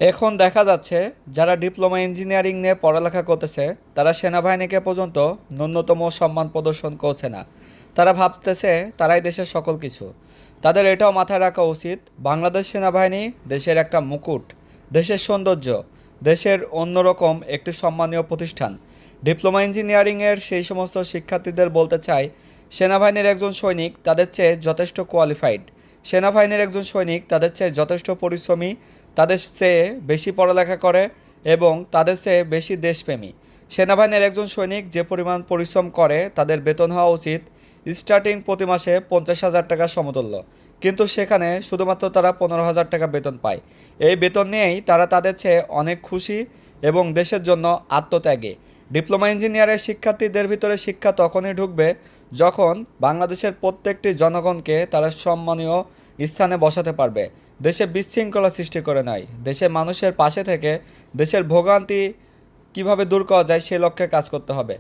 এখন দেখা যাচ্ছে যারা ডিপ্লোমা ইঞ্জিনিয়ারিং নিয়ে পড়ালেখা করতেছে তারা সেনাবাহিনীকে পর্যন্ত ন্যূনতম সম্মান প্রদর্শন করছে না। তারা ভাবতেছে তারাই দেশের সকল কিছু। তাদের এটাও মাথায় রাখা উচিত, বাংলাদেশ সেনাবাহিনী দেশের একটা মুকুট, দেশের সৌন্দর্য, দেশের অন্যরকম একটি সম্মানীয় প্রতিষ্ঠান। ডিপ্লোমা ইঞ্জিনিয়ারিংয়ের সেই সমস্ত শিক্ষার্থীদের বলতে চাই, সেনাবাহিনীর একজন সৈনিক তাদের চেয়ে যথেষ্ট কোয়ালিফাইড। সেনাবাহিনীর একজন সৈনিক তাদের চেয়ে যথেষ্ট পরিশ্রমী, তাদের চেয়ে বেশি পড়ালেখা করে এবং তাদের চেয়ে বেশি দেশপ্রেমী। সেনাবাহিনীর একজন সৈনিক যে পরিমাণ পরিশ্রম করে তাদের বেতন হওয়া উচিত স্টার্টিং প্রতি মাসে 50,000 টাকা সমতুল্য, কিন্তু সেখানে শুধুমাত্র তারা 15,000 টাকা বেতন পায়। এই বেতন নিয়েই তারা তাদের চেয়ে অনেক খুশি এবং দেশের জন্য আত্মত্যাগী। ডিপ্লোমা ইঞ্জিনিয়ারের শিক্ষার্থীদের ভিতরে শিক্ষা তখনই ঢুকবে যখন বাংলাদেশের প্রত্যেকটি জনগণকে তারা সম্মানীয় স্থানে বসাতে পারবে, দেশে বিশৃঙ্খলা সৃষ্টি করে নয়। দেশের মানুষের পাশে থেকে দেশের ভোগান্তি কিভাবে দূর করা যায় সে লক্ষ্যে কাজ করতে হবে।